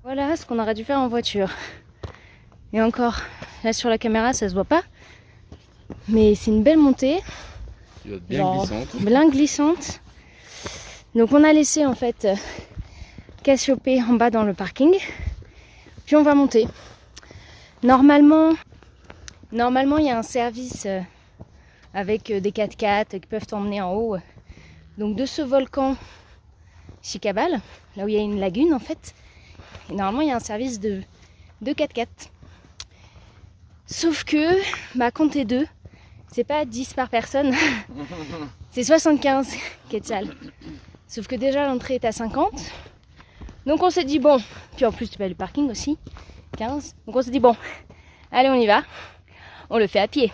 Voilà ce qu'on aurait dû faire en voiture. Et encore, là sur la caméra ça se voit pas. Mais c'est une belle montée. Qui va être bien glissante. Bien glissante. Donc on a laissé en fait Cassiopée en bas dans le parking. Puis on va monter. Normalement il y a un service avec des 4x4 qui peuvent t'emmener en haut. Donc de ce volcan Chicabal, là où il y a une lagune en fait. Et normalement il y a un service de 4x4. Sauf que, quand t'es deux, c'est pas 10 par personne, c'est 75 quetzals. Sauf que déjà l'entrée est à 50. Donc on s'est dit bon, puis en plus tu payes le parking aussi, 15. Donc on s'est dit bon, allez on y va, on le fait à pied.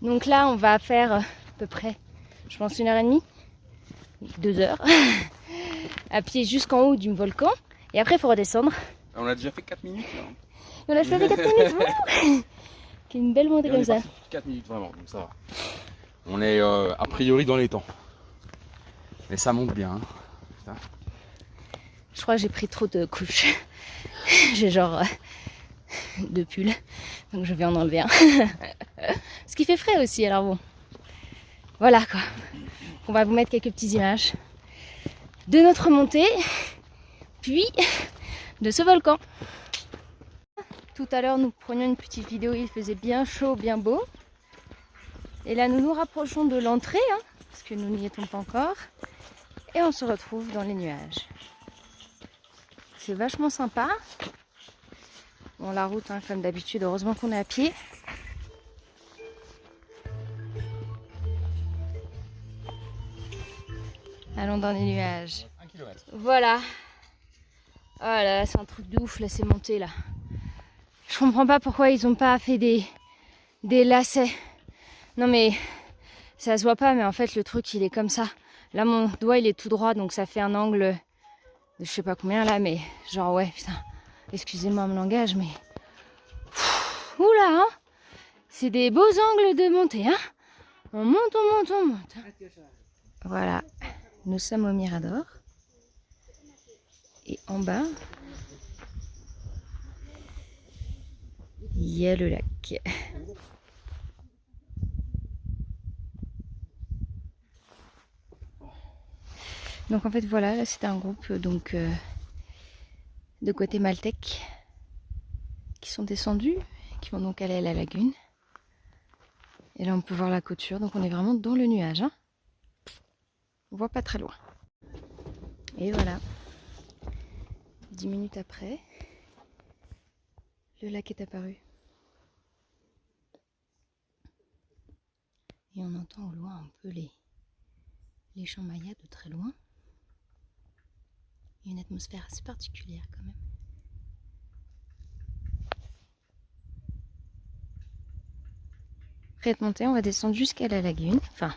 Donc là on va faire à peu près, je pense 1h30, 2 heures, à pied jusqu'en haut du volcan. Et après il faut redescendre. On a déjà fait 4 minutes là. On a fait 4 minutes. C'est une belle montée comme ça. 4 minutes vraiment, donc ça va. On est a priori dans les temps. Mais ça monte bien. Hein. Je crois que j'ai pris trop de couches. J'ai genre 2 pulls. Donc je vais en enlever un. Ce qui fait frais aussi, alors bon. Voilà quoi. On va vous mettre quelques petites images de notre montée. Puis de ce volcan. Tout à l'heure, nous prenions une petite vidéo, il faisait bien chaud, bien beau. Et là, nous nous rapprochons de l'entrée, parce que nous n'y étions pas encore. Et on se retrouve dans les nuages. C'est vachement sympa. Bon, la route, comme d'habitude, heureusement qu'on est à pied. Allons dans les nuages. 1 km. Voilà. Oh là là, c'est un truc de ouf, là, c'est monté, là. Je comprends pas pourquoi ils ont pas fait des lacets. Non mais ça se voit pas, mais en fait le truc il est comme ça. Là mon doigt il est tout droit, donc ça fait un angle de je sais pas combien là, mais genre ouais putain. Excusez-moi mon langage, mais oula, c'est des beaux angles de montée, hein. On monte, on monte, on monte. Voilà, nous sommes au Mirador. Et en bas, il y a le lac. Donc en fait voilà, là c'était un groupe donc de guatémaltèques qui sont descendus, qui vont donc aller à la lagune. Et là on peut voir la couture, donc on est vraiment dans le nuage. Hein. On voit pas très loin. Et voilà, 10 minutes après, le lac est apparu. Et on entend au loin un peu les champs mayas de très loin. Il y a une atmosphère assez particulière quand même. Après être monté, on va descendre jusqu'à la lagune. Enfin,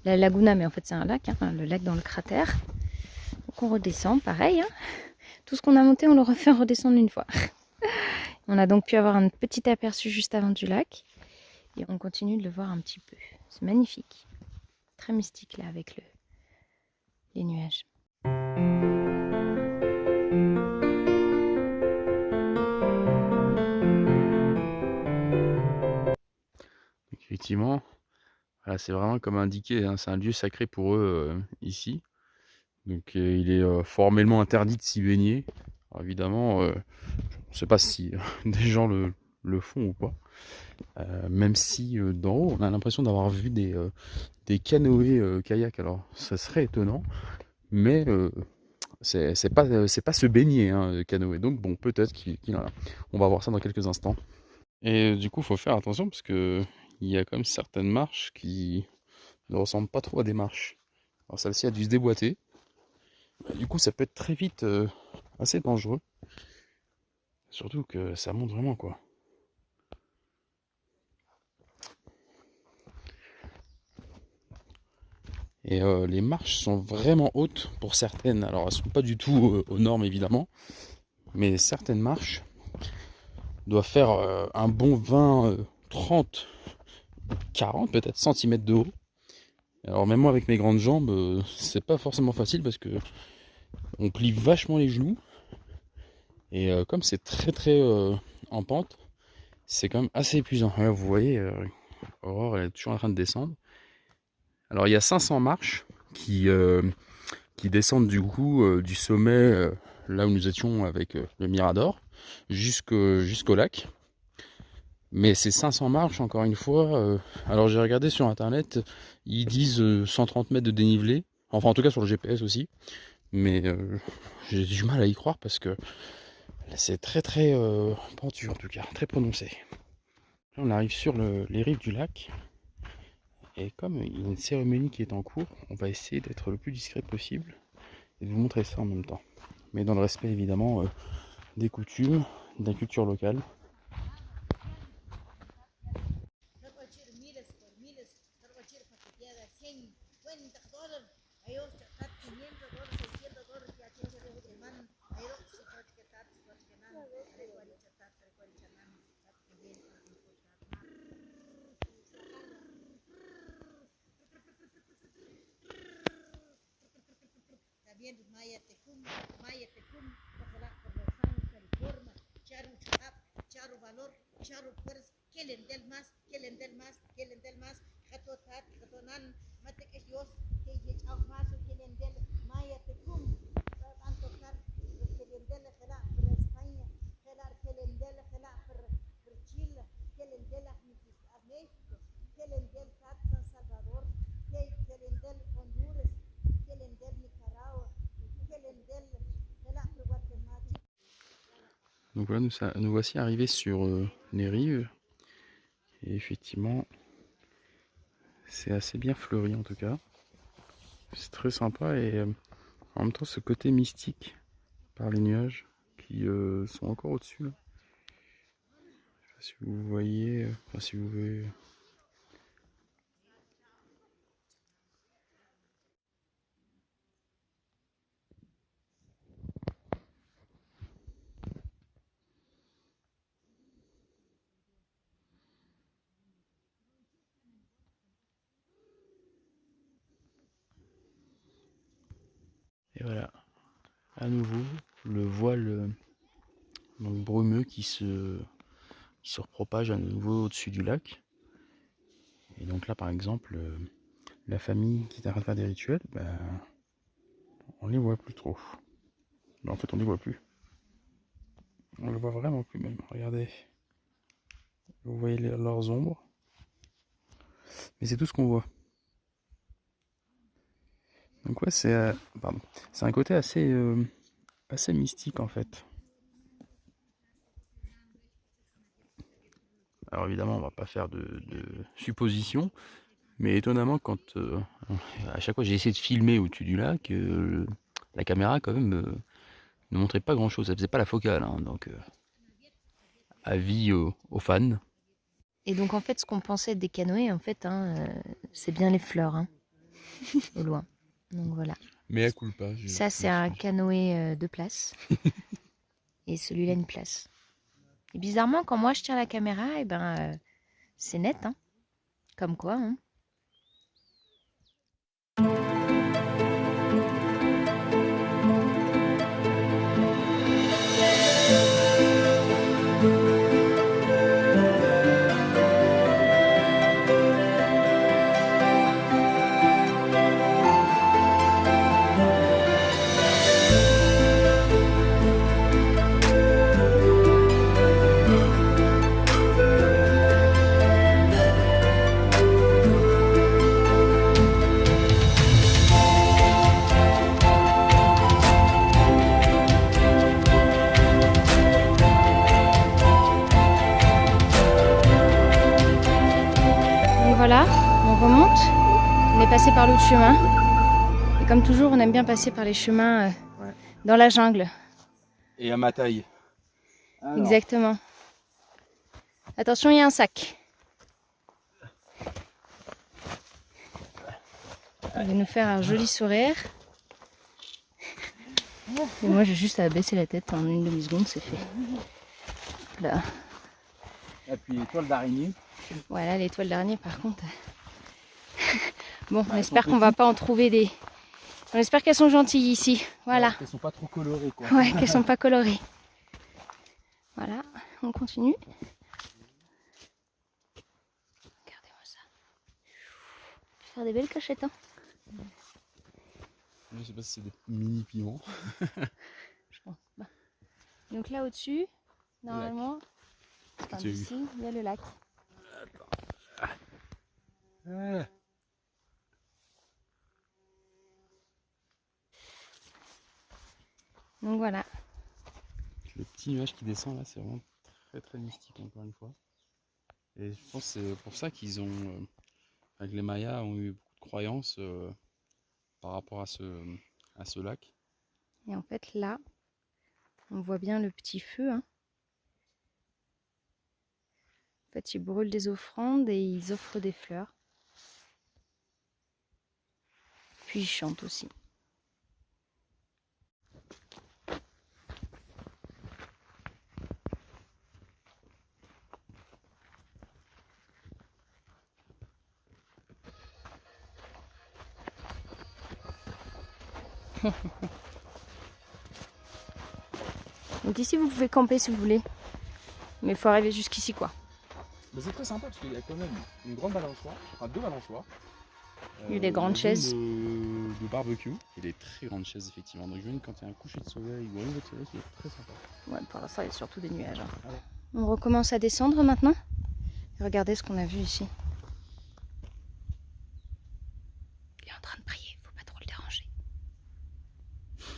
la laguna, mais en fait c'est un lac, le lac dans le cratère. Donc on redescend, pareil. Tout ce qu'on a monté, on le refait redescendre une fois. On a donc pu avoir un petit aperçu juste avant du lac. Et on continue de le voir un petit peu. C'est magnifique. Très mystique là avec les nuages. Effectivement, voilà, c'est vraiment comme indiqué, hein, c'est un lieu sacré pour eux ici. Donc il est formellement interdit de s'y baigner. Alors, évidemment, je ne sais pas si des gens le font ou pas. Même si d'en haut, on a l'impression d'avoir vu des canoës kayak. Alors ça serait étonnant, mais c'est pas se baigner, hein, canoë. Donc bon, peut-être qu'il en a. On va voir ça dans quelques instants. Et du coup, il faut faire attention parce que il y a quand même certaines marches qui ne ressemblent pas trop à des marches. Alors celle-ci a dû se déboîter. Du coup, ça peut être très vite assez dangereux. Surtout que ça monte vraiment, quoi. Et les marches sont vraiment hautes pour certaines. Alors elles sont pas du tout aux normes évidemment, mais certaines marches doivent faire un bon 20, 30, 40 peut-être centimètres de haut. Alors même moi avec mes grandes jambes, c'est pas forcément facile parce que on plie vachement les genoux. Et comme c'est très en pente, c'est quand même assez épuisant. Là, vous voyez, Aurore elle est toujours en train de descendre. Alors il y a 500 marches qui descendent du coup du sommet, là où nous étions avec le Mirador, jusqu'au lac. Mais ces 500 marches, encore une fois, alors j'ai regardé sur internet, ils disent 130 mètres de dénivelé, enfin en tout cas sur le GPS aussi, mais j'ai du mal à y croire parce que c'est très pentu en tout cas, très prononcé. Là, on arrive sur les rives du lac, et comme il y a une cérémonie qui est en cours, on va essayer d'être le plus discret possible et de vous montrer ça en même temps. Mais dans le respect évidemment des coutumes, de la culture locale. Donc voilà, nous voici arrivés sur les rives. Et effectivement, c'est assez bien fleuri en tout cas. C'est très sympa et en même temps ce côté mystique par les nuages qui sont encore au-dessus. Là. Je sais pas si vous voyez, enfin si vous voyez. Et voilà, à nouveau le voile donc brumeux qui se propage à nouveau au-dessus du lac. Et donc là par exemple, la famille qui est en train de faire des rituels, on les voit plus trop. Mais en fait on les voit plus. On le voit vraiment plus même, regardez. Vous voyez leurs ombres. Mais c'est tout ce qu'on voit. Donc ouais, c'est un côté assez mystique en fait. Alors évidemment, on va pas faire de suppositions, mais étonnamment, quand à chaque fois j'ai essayé de filmer au-dessus du lac, la caméra quand même ne montrait pas grand-chose. Elle faisait pas la focale, hein, donc avis aux fans. Et donc en fait, ce qu'on pensait des canoës, en fait, c'est bien les fleurs, au loin. Donc voilà. Mais elle coule pas. Ça, c'est un canoë 2 places. Et celui-là, une place. Et bizarrement, quand moi je tiens la caméra, c'est net, hein. Comme quoi, hein. Voilà, on remonte, on est passé par l'autre chemin. Et comme toujours, on aime bien passer par les chemins dans la jungle. Et à ma taille. Alors. Exactement. Attention, il y a un sac. Il va nous faire un joli sourire. Et moi j'ai juste à baisser la tête en une demi-seconde, c'est fait. Là. Et puis l'étoile d'araignée. Voilà, l'étoile d'araignée par contre. Bon, on espère qu'on va pas en trouver des... On espère qu'elles sont gentilles ici. Voilà. Qu'elles sont pas trop colorées quoi. Ouais, qu'elles sont pas colorées. Voilà, on continue. Regardez-moi ça. On peut faire des belles cachettes, hein. Je sais pas si c'est des mini piments. Je pense pas. Donc là au-dessus, normalement, enfin, d'ici, il y a le lac. Ah. Donc voilà. Le petit nuage qui descend là, c'est vraiment très très mystique encore une fois. Et je pense que c'est pour ça qu'ils ont, avec les Mayas, ont eu beaucoup de croyances par rapport à ce lac. Et en fait là, on voit bien le petit feu, hein. En fait, ils brûlent des offrandes et ils offrent des fleurs. Puis ils chantent aussi. Donc ici vous pouvez camper si vous voulez. Mais il faut arriver jusqu'ici quoi. Mais c'est très sympa parce qu'il y a quand même une grande balançoire, enfin 2 balançoires. Il y a des grandes chaises. De barbecue et des très grandes chaises effectivement. Donc je viens quand il y a un coucher de soleil ou un lever de soleil, c'est très sympa. Ouais, pour l'instant il y a surtout des nuages, hein. Ah ouais. On recommence à descendre maintenant. Regardez ce qu'on a vu ici. Il est en train de prier, faut pas trop le déranger.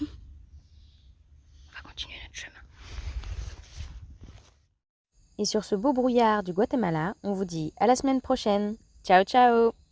On va continuer notre chemin. Et sur ce beau brouillard du Guatemala, on vous dit à la semaine prochaine. Ciao ciao!